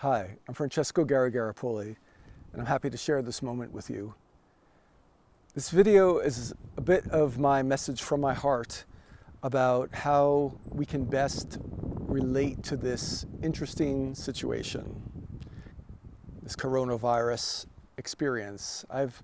Hi, I'm Francesco Garripoli, and I'm happy to share this moment with you. This video is a bit of my message from my heart about how we can best relate to this interesting situation, this coronavirus experience. I've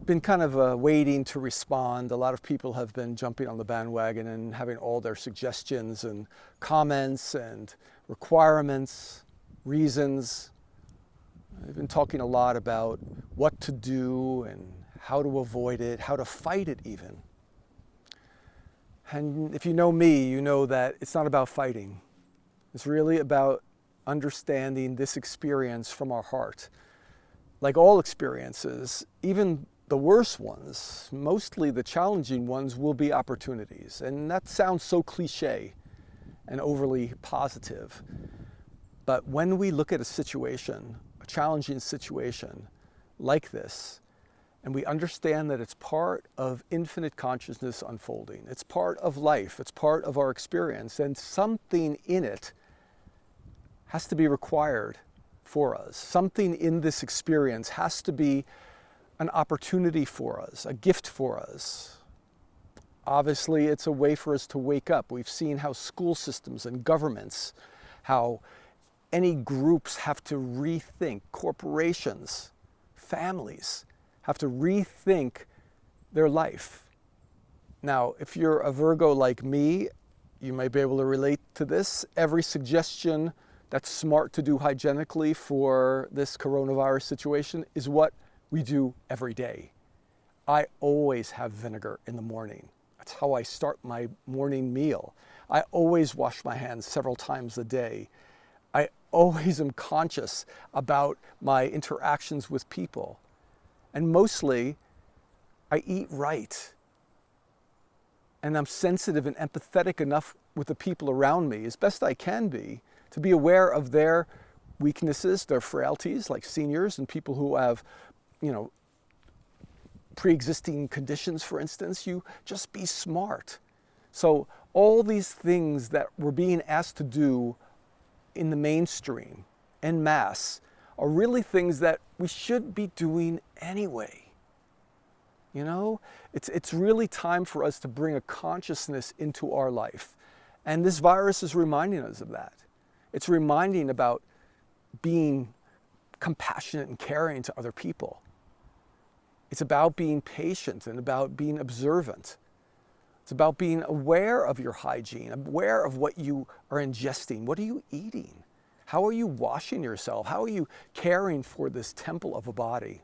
been kind of waiting to respond. A lot of people have been jumping on the bandwagon and having all their suggestions and comments and requirements, reasons. I've been talking a lot about what to do and how to avoid it, how to fight it even. And if you know me, you know that it's not about fighting. It's really about understanding this experience from our heart. Like all experiences, even the worst ones, mostly the challenging ones, will be opportunities. And that sounds so cliche and overly positive. But when we look at a situation, a challenging situation like this, and we understand that it's part of infinite consciousness unfolding, it's part of life, it's part of our experience, and something in it has to be required for us. Something in this experience has to be an opportunity for us, a gift for us. Obviously, it's a way for us to wake up. We've seen how school systems and governments, how any groups have to rethink, corporations, families have to rethink their life. Now, if you're a Virgo like me, you might be able to relate to this. Every suggestion that's smart to do hygienically for this coronavirus situation is what we do every day. I always have vinegar in the morning. That's how I start my morning meal. I always wash my hands several times a day. I always am conscious about my interactions with people. And mostly, I eat right. And I'm sensitive and empathetic enough with the people around me, as best I can be, to be aware of their weaknesses, their frailties, like seniors and people who have, pre-existing conditions, for instance. You just be smart. So all these things that we're being asked to do in the mainstream, en masse, are really things that we should be doing anyway. It's really time for us to bring a consciousness into our life. And this virus is reminding us of that. It's reminding about being compassionate and caring to other people. It's about being patient and about being observant. It's about being aware of your hygiene, aware of what you are ingesting. What are you eating? How are you washing yourself? How are you caring for this temple of a body?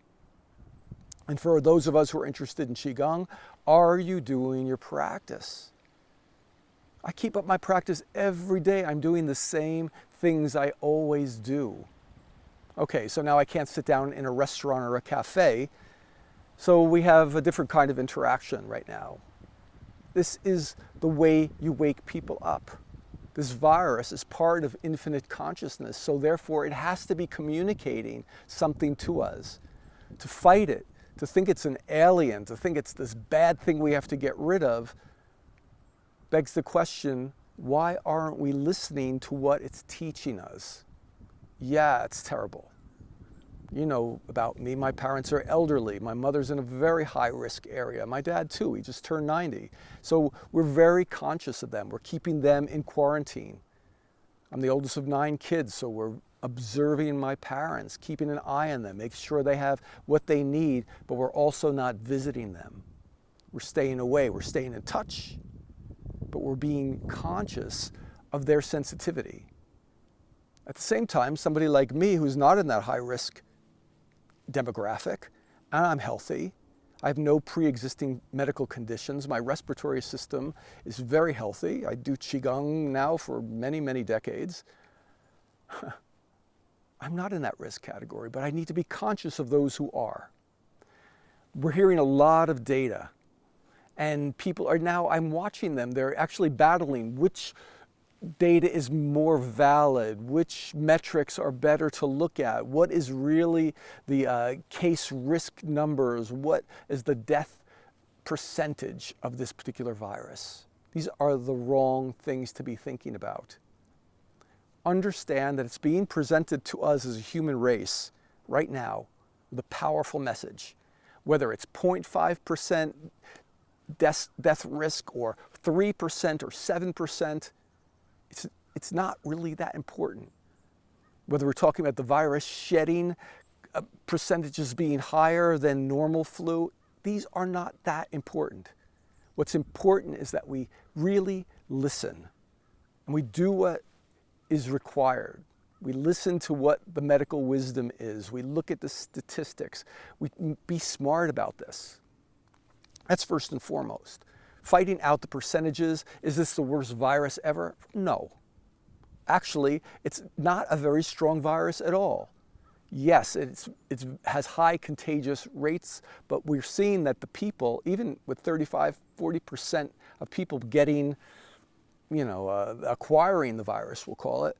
And for those of us who are interested in Qigong, are you doing your practice? I keep up my practice every day. I'm doing the same things I always do. Okay, so now I can't sit down in a restaurant or a cafe, so we have a different kind of interaction right now. This is the way you wake people up. This virus is part of infinite consciousness, so therefore it has to be communicating something to us. To fight it, to think it's an alien, to think it's this bad thing we have to get rid of, begs the question, why aren't we listening to what it's teaching us? Yeah, it's terrible. You know about me, my parents are elderly. My mother's in a very high-risk area. My dad too, he just turned 90. So we're very conscious of them. We're keeping them in quarantine. I'm the oldest of 9 kids, so we're observing my parents, keeping an eye on them, making sure they have what they need, but we're also not visiting them. We're staying away, we're staying in touch, but we're being conscious of their sensitivity. At the same time, somebody like me who's not in that high-risk demographic, and I'm healthy. I have no pre-existing medical conditions. My respiratory system is very healthy. I do Qigong now for many, many decades. I'm not in that risk category, but I need to be conscious of those who are. We're hearing a lot of data, and people are now, I'm watching them, they're actually battling which data is more valid, which metrics are better to look at, what is really the case risk numbers, what is the death percentage of this particular virus. These are the wrong things to be thinking about. understand that it's being presented to us as a human race right now with a powerful message. Whether it's 0.5% death risk or 3% or 7%, it's not really that important. Whether we're talking about the virus shedding percentages being higher than normal flu, these are not that important. What's important is that we really listen and we do what is required. We listen to what the medical wisdom is. We look at the statistics. We be smart about this. That's first and foremost. Fighting out the percentages, is this the worst virus ever? No. Actually, it's not a very strong virus at all. Yes, it has high contagious rates, but we're seeing that the people, even with 35–40% of people getting, acquiring the virus, we'll call it,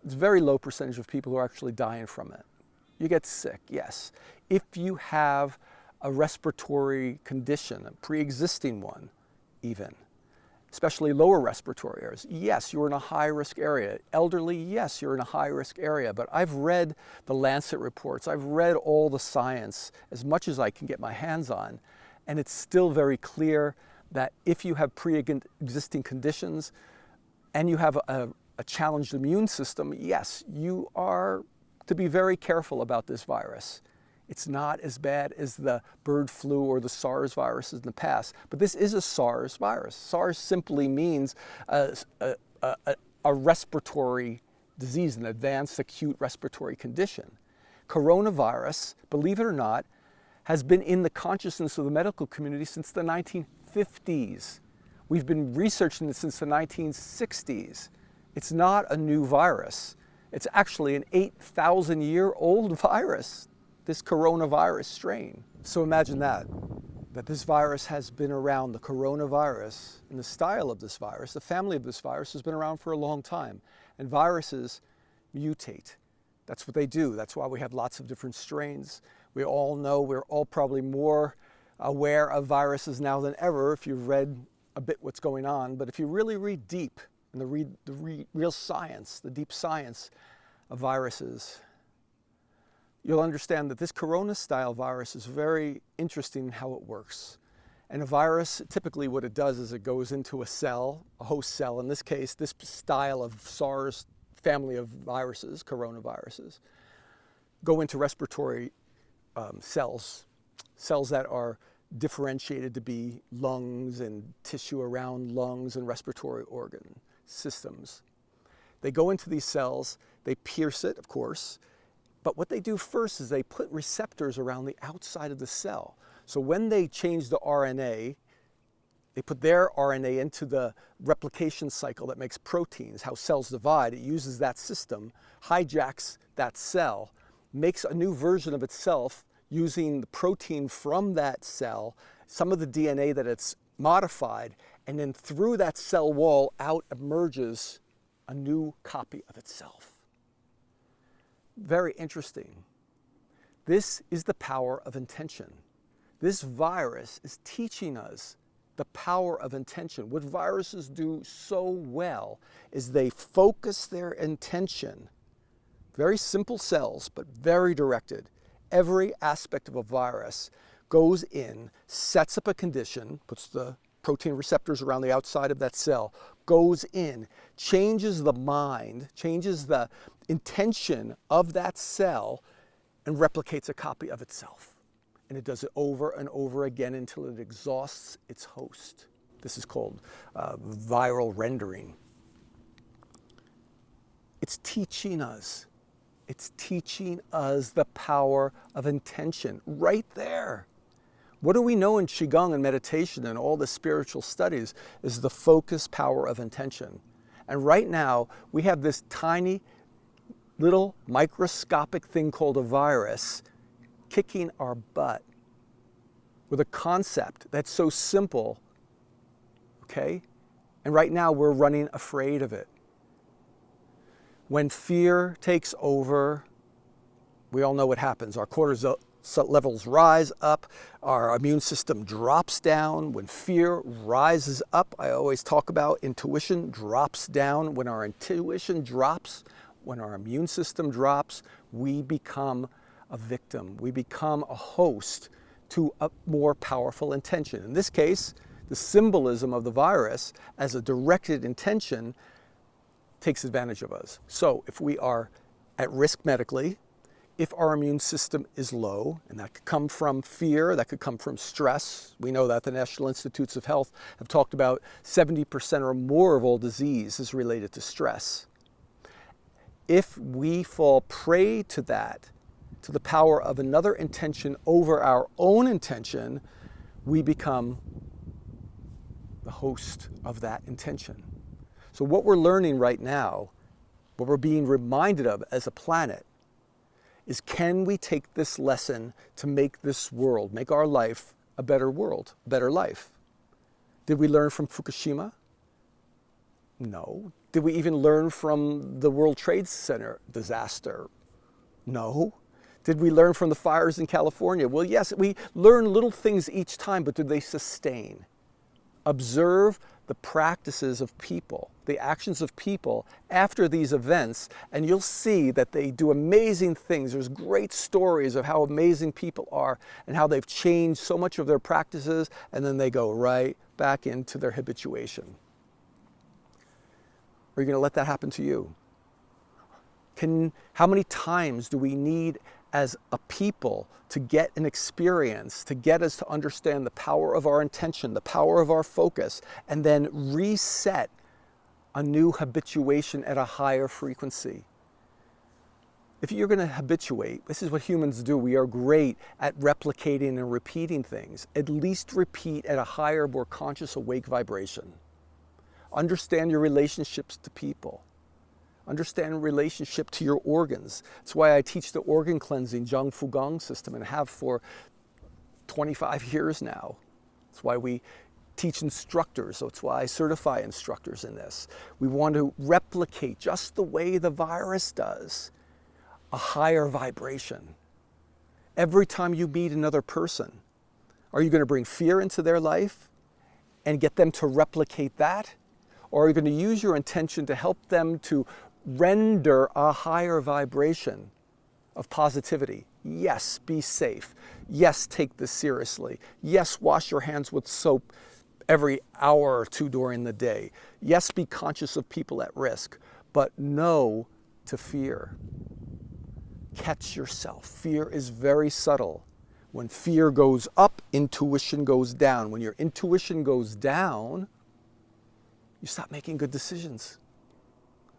it's a very low percentage of people who are actually dying from it. You get sick, yes. If you have a respiratory condition, a pre-existing one even, especially lower respiratory areas, yes, you're in a high-risk area. Elderly, yes, you're in a high-risk area. But I've read the Lancet reports. I've read all the science as much as I can get my hands on, and it's still very clear that if you have pre-existing conditions and you have a challenged immune system, yes, you are to be very careful about this virus. It's not as bad as the bird flu or the SARS viruses in the past, but this is a SARS virus. SARS simply means a respiratory disease, an advanced acute respiratory condition. Coronavirus, believe it or not, has been in the consciousness of the medical community since the 1950s. We've been researching it since the 1960s. It's not a new virus. It's actually an 8,000-year-old virus, this coronavirus strain. So imagine that this virus has been around, the coronavirus, and the style of this virus, the family of this virus has been around for a long time. And viruses mutate. That's what they do. That's why we have lots of different strains. We all know, we're all probably more aware of viruses now than ever if you've read a bit what's going on. But if you really read deep, and read the real science, the deep science of viruses, you'll understand that this corona-style virus is very interesting in how it works. And a virus, typically what it does is it goes into a cell, a host cell. In this case, this style of SARS family of viruses, coronaviruses, go into respiratory cells that are differentiated to be lungs and tissue around lungs and respiratory organ systems. They go into these cells, they pierce it, of course, but what they do first is they put receptors around the outside of the cell. So when they change the RNA, they put their RNA into the replication cycle that makes proteins, how cells divide. It uses that system, hijacks that cell, makes a new version of itself using the protein from that cell, some of the DNA that it's modified, and then through that cell wall out emerges a new copy of itself. Very interesting. This is the power of intention. This virus is teaching us the power of intention. What viruses do so well is they focus their intention, very simple cells, but very directed. Every aspect of a virus goes in, sets up a condition, puts the protein receptors around the outside of that cell, goes in, changes the mind, changes the intention of that cell, and replicates a copy of itself. And it does it over and over again until it exhausts its host. This is called viral rendering. It's teaching us the power of intention right there. What do we know in Qigong and meditation and all the spiritual studies is the focus power of intention. And right now, we have this tiny little microscopic thing called a virus kicking our butt with a concept that's so simple, okay? And right now, we're running afraid of it. When fear takes over, we all know what happens. Our cortisol levels rise up, our immune system drops down. When fear rises up, I always talk about intuition drops down. When our intuition drops, when our immune system drops, we become a victim. We become a host to a more powerful intention. In this case, the symbolism of the virus as a directed intention takes advantage of us. So if we are at risk medically, if our immune system is low, and that could come from fear, that could come from stress. We know that the National Institutes of Health have talked about 70% or more of all disease is related to stress. If we fall prey to that, to the power of another intention over our own intention, we become the host of that intention. So what we're learning right now, what we're being reminded of as a planet, is can we take this lesson to make this world, make our life a better world, a better life? Did we learn from Fukushima? No. Did we even learn from the World Trade Center disaster? No. Did we learn from the fires in California? Well, yes, we learn little things each time, but do they sustain? Observe the practices of people, the actions of people after these events, and you'll see that they do amazing things. There's great stories of how amazing people are and how they've changed so much of their practices, and then they go right back into their habituation. Are you going to let that happen to you? How many times do we need as a people to get an experience, to get us to understand the power of our intention, the power of our focus, and then reset a new habituation at a higher frequency? If you're going to habituate, this is what humans do. We are great at replicating and repeating things. At least repeat at a higher, more conscious, awake vibration. Understand your relationships to people. Understand relationship to your organs. That's why I teach the organ cleansing Zhang Fu Gong system and have for 25 years now. That's why we teach instructors. So it's why I certify instructors in this. We want to replicate just the way the virus does, a higher vibration. Every time you meet another person, are you going to bring fear into their life and get them to replicate that? Or are you going to use your intention to help them to render a higher vibration of positivity? Yes, be safe. Yes, take this seriously. Yes, wash your hands with soap every hour or two during the day. Yes, be conscious of people at risk, but no to fear. Catch yourself. Fear is very subtle. When fear goes up, intuition goes down. When your intuition goes down, you stop making good decisions.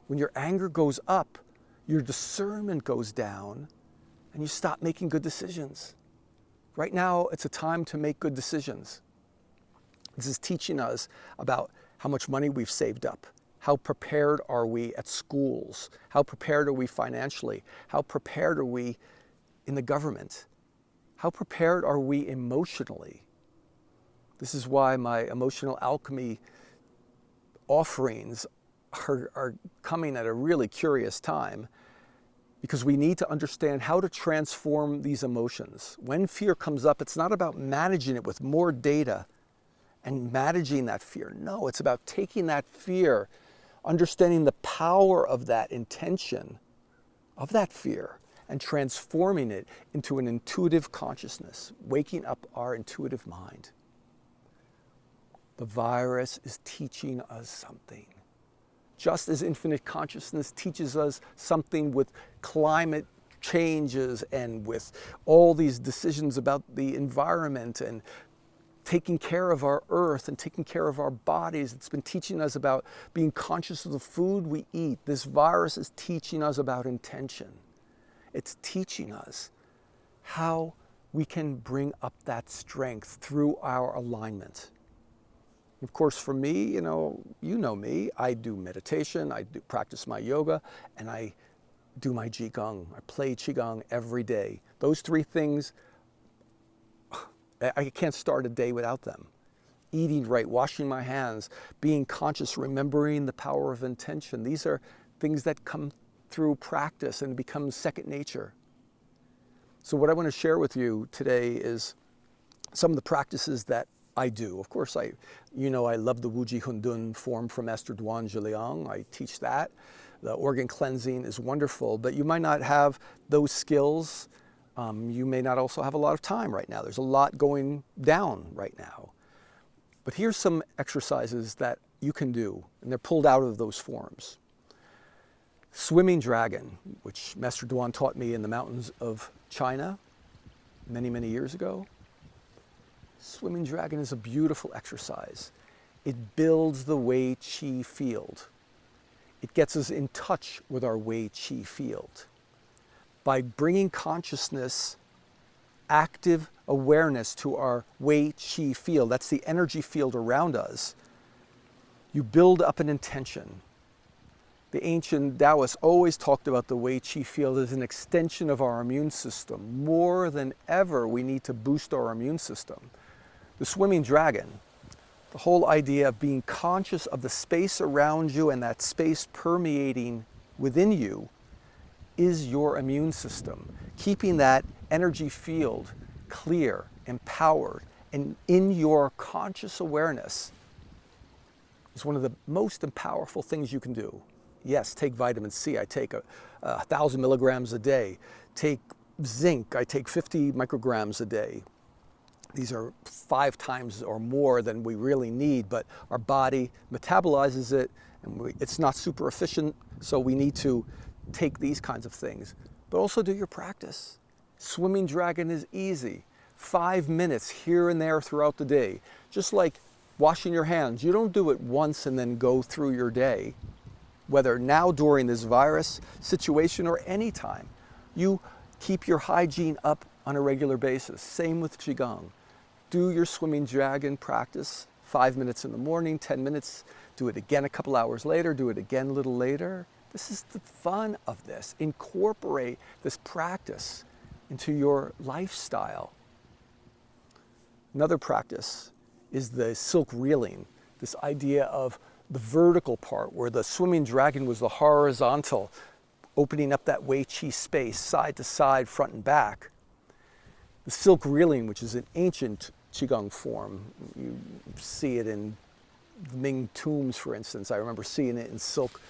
When your anger goes up, your discernment goes down, and you stop making good decisions. Right now, it's a time to make good decisions. This is teaching us about how much money we've saved up. How prepared are we at schools? How prepared are we financially? How prepared are we in the government? How prepared are we emotionally? This is why my emotional alchemy offerings are coming at a really curious time, because we need to understand how to transform these emotions. When fear comes up, it's not about managing it with more data and managing that fear. No, it's about taking that fear, understanding the power of that intention, of that fear, and transforming it into an intuitive consciousness, waking up our intuitive mind. The virus is teaching us something. Just as infinite consciousness teaches us something with climate changes and with all these decisions about the environment and taking care of our earth and taking care of our bodies. It's been teaching us about being conscious of the food we eat. This virus is teaching us about intention. It's teaching us how we can bring up that strength through our alignment. Of course, for me, you know me, I do meditation, I do practice my yoga, and I do my Qigong. I play Qigong every day. Those three things, I can't start a day without them. Eating right, washing my hands, being conscious, remembering the power of intention. These are things that come through practice and become second nature. So what I want to share with you today is some of the practices that I do. Of course, I love the Wuji Hundun form from Master Duan Zhiliang. I teach that. The organ cleansing is wonderful, but you might not have those skills. You may not also have a lot of time right now. There's a lot going down right now. But here's some exercises that you can do, and they're pulled out of those forms. Swimming dragon, which Master Duan taught me in the mountains of China many, many years ago. Swimming dragon is a beautiful exercise. It builds the Wei Qi field. It gets us in touch with our Wei Qi field. By bringing consciousness, active awareness to our Wei Qi field, that's the energy field around us, you build up an intention. The ancient Taoists always talked about the Wei Qi field as an extension of our immune system. More than ever, we need to boost our immune system. The swimming dragon, the whole idea of being conscious of the space around you and that space permeating within you is your immune system. Keeping that energy field clear, empowered, and in your conscious awareness is one of the most powerful things you can do. Yes, take vitamin C. I take 1,000 milligrams a day. Take zinc. I take 50 micrograms a day. These are 5 times or more than we really need, but our body metabolizes it, and it's not super efficient, so we need to take these kinds of things. But also do your practice. Swimming dragon is easy. 5 minutes here and there throughout the day. Just like washing your hands. You don't do it once and then go through your day. Whether now during this virus situation or any time, you keep your hygiene up on a regular basis. Same with Qigong. Do your swimming dragon practice, 5 minutes in the morning, 10 minutes, do it again a couple hours later, do it again a little later. This is the fun of this. Incorporate this practice into your lifestyle. Another practice is the silk reeling, this idea of the vertical part where the swimming dragon was the horizontal, opening up that Wei Qi space, side to side, front and back. The silk reeling, which is an ancient Qigong form, you see it in Ming tombs, for instance. I remember seeing it in silk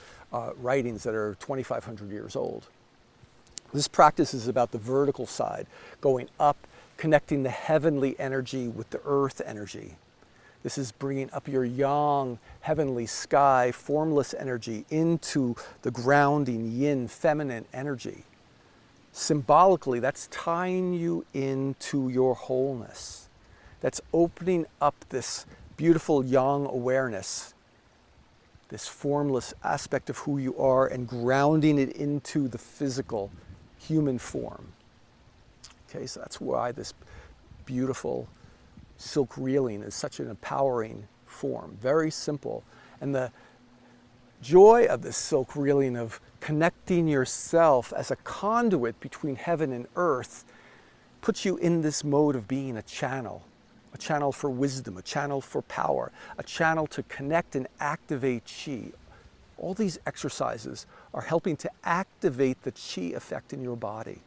writings that are 2,500 years old. This practice is about the vertical side, going up, connecting the heavenly energy with the earth energy. This is bringing up your yang, heavenly sky, formless energy into the grounding yin, feminine energy. Symbolically, that's tying you into your wholeness. That's opening up this beautiful yang awareness, this formless aspect of who you are, and grounding it into the physical human form. Okay, so that's why this beautiful silk reeling is such an empowering form. Very simple. And the joy of this silk reeling of connecting yourself as a conduit between heaven and earth puts you in this mode of being a channel for wisdom, a channel for power, a channel to connect and activate Qi. All these exercises are helping to activate the Qi effect in your body.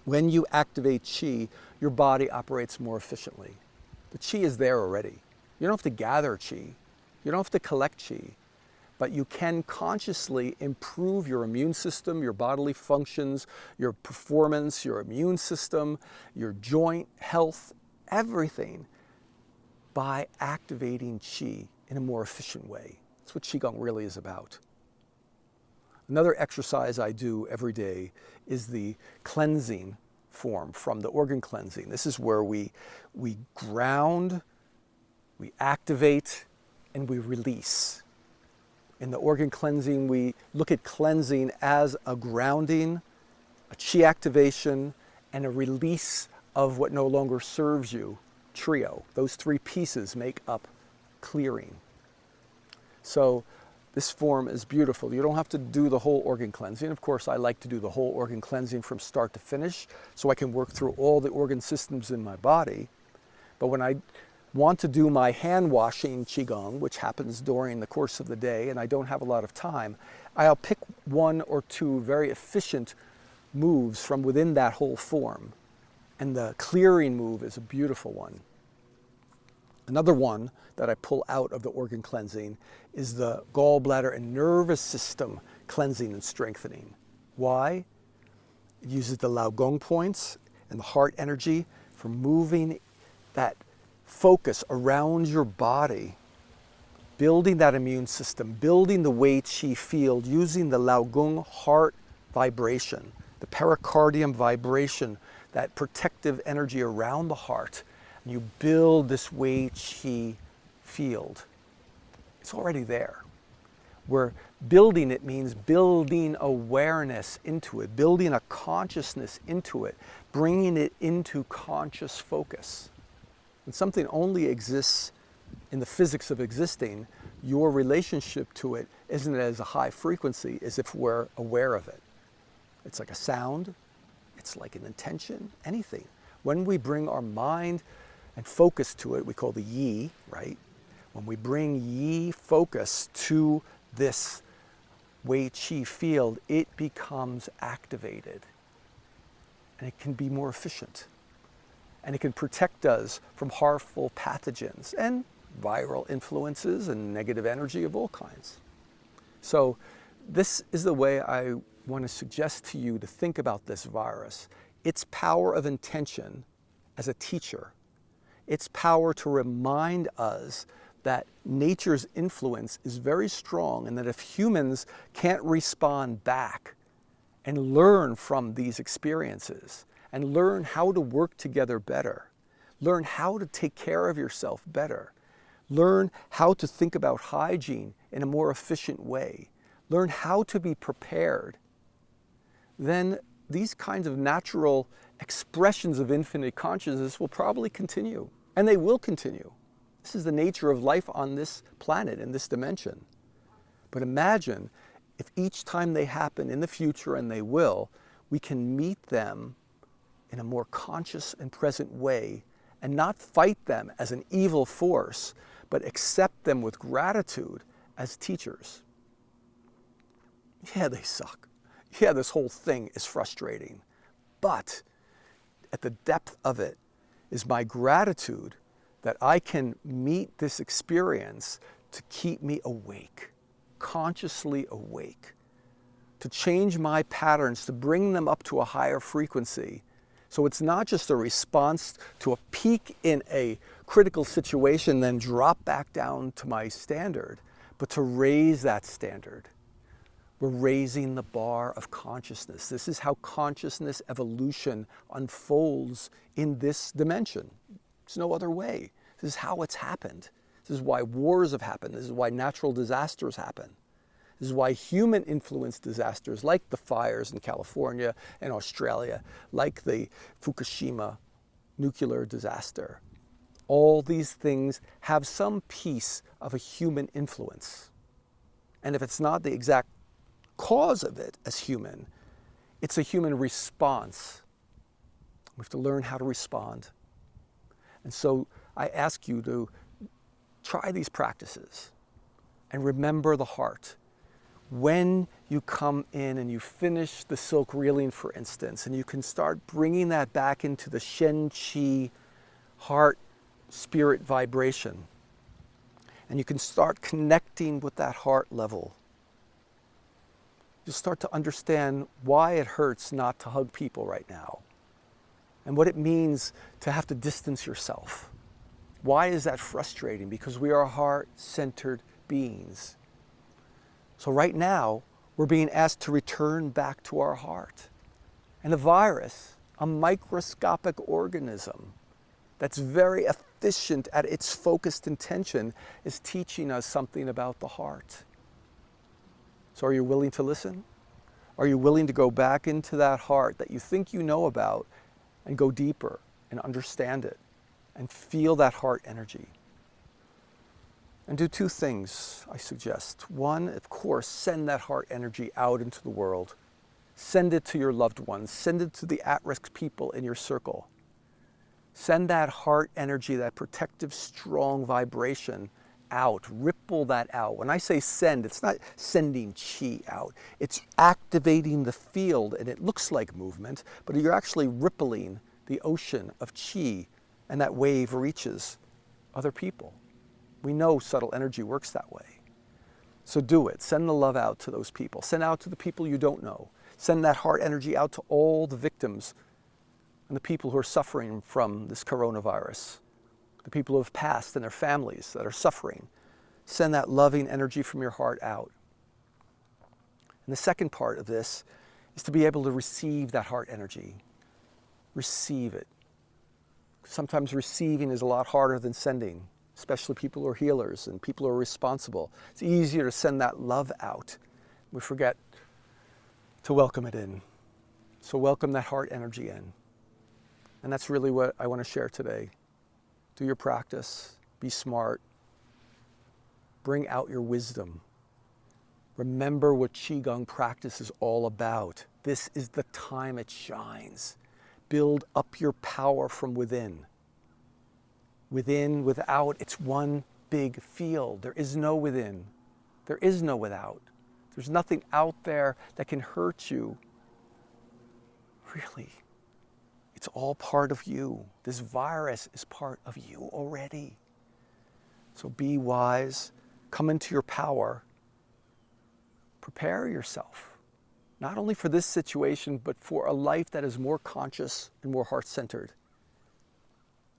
When you activate Qi, your body operates more efficiently. The Qi is there already. You don't have to gather Qi. You don't have to collect Qi. But you can consciously improve your immune system, your bodily functions, your performance, your immune system, your joint health, everything by activating Qi in a more efficient way. That's what Qigong really is about. Another exercise I do every day is the cleansing form from the organ cleansing. This is where we ground, we activate, and we release. In the organ cleansing, we look at cleansing as a grounding, a Qi activation, and a release of what no longer serves you, trio. Those 3 pieces make up clearing. So this form is beautiful. You don't have to do the whole organ cleansing. Of course, I like to do the whole organ cleansing from start to finish so I can work through all the organ systems in my body. But when I want to do my hand washing Qigong, which happens during the course of the day and I don't have a lot of time, I'll pick 1 or 2 very efficient moves from within that whole form. And the clearing move is a beautiful one. Another one that I pull out of the organ cleansing is the gallbladder and nervous system cleansing and strengthening. Why? It uses the Lao Gong points and the heart energy for moving that focus around your body, building that immune system, building the Wei Qi field, using the Lao Gong heart vibration, the pericardium vibration, that protective energy around the heart. And you build this Wei Qi field. It's already there. Where building it means building awareness into it, building a consciousness into it, bringing it into conscious focus. When something only exists in the physics of existing, your relationship to it isn't as a high frequency as if we're aware of it. It's like a sound, it's like an intention, anything. When we bring our mind and focus to it, we call the yi, right? When we bring yi focus to this Wei Qi field, it becomes activated. And it can be more efficient. And it can protect us from harmful pathogens and viral influences and negative energy of all kinds. So this is the way I want to suggest to you to think about this virus. Its power of intention as a teacher, its power to remind us that nature's influence is very strong, and that if humans can't respond back and learn from these experiences and learn how to work together better, learn how to take care of yourself better, learn how to think about hygiene in a more efficient way, learn how to be prepared, then these kinds of natural expressions of infinite consciousness will probably continue, and they will continue. This is the nature of life on this planet, in this dimension. But imagine if each time they happen in the future, and they will, we can meet them in a more conscious and present way and not fight them as an evil force, but accept them with gratitude as teachers. Yeah, they suck. Yeah, this whole thing is frustrating. But at the depth of it is my gratitude that I can meet this experience to keep me awake, consciously awake, to change my patterns, to bring them up to a higher frequency. So it's not just a response to a peak in a critical situation, then drop back down to my standard, but to raise that standard. We're raising the bar of consciousness. This is how consciousness evolution unfolds in this dimension. There's no other way. This is how it's happened. This is why wars have happened. This is why natural disasters happen. This is why human-influenced disasters like the fires in California and Australia, like the Fukushima nuclear disaster, all these things have some piece of a human influence. And if it's not the exact cause of it as human, it's a human response. We have to learn how to respond. And so I ask you to try these practices and remember the heart. When you come in and you finish the silk reeling, for instance, and you can start bringing that back into the Shen Qi heart spirit vibration, and you can start connecting with that heart level, you'll start to understand why it hurts not to hug people right now, and what it means to have to distance yourself. Why is that frustrating? Because we are heart-centered beings. So right now, we're being asked to return back to our heart. And the virus, a microscopic organism that's very efficient at its focused intention, is teaching us something about the heart. So are you willing to listen? Are you willing to go back into that heart that you think you know about and go deeper and understand it and feel that heart energy? And do two things, I suggest. One, of course, send that heart energy out into the world. Send it to your loved ones. Send it to the at-risk people in your circle. Send that heart energy, that protective, strong vibration out, ripple that out. When I say send, it's not sending chi out. It's activating the field, and it looks like movement, but you're actually rippling the ocean of chi, and that wave reaches other people. We know subtle energy works that way. So do it. Send the love out to those people. Send out to the people you don't know. Send that heart energy out to all the victims and the people who are suffering from this coronavirus, the people who have passed and their families that are suffering. Send that loving energy from your heart out. And the second part of this is to be able to receive that heart energy. Receive it. Sometimes receiving is a lot harder than sending, especially people who are healers and people who are responsible. It's easier to send that love out. We forget to welcome it in. So welcome that heart energy in. And that's really what I want to share today. Do your practice. Be smart. Bring out your wisdom. Remember what Qigong practice is all about. This is the time it shines. Build up your power from within. Within, without, it's one big field. There is no within. There is no without. There's nothing out there that can hurt you. Really. It's all part of you. This virus is part of you already. So be wise. Come into your power. Prepare yourself, not only for this situation, but for a life that is more conscious and more heart-centered.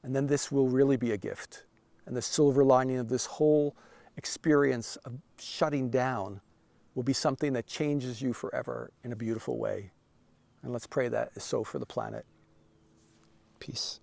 And then this will really be a gift. And the silver lining of this whole experience of shutting down will be something that changes you forever in a beautiful way. And let's pray that is so for the planet. Peace.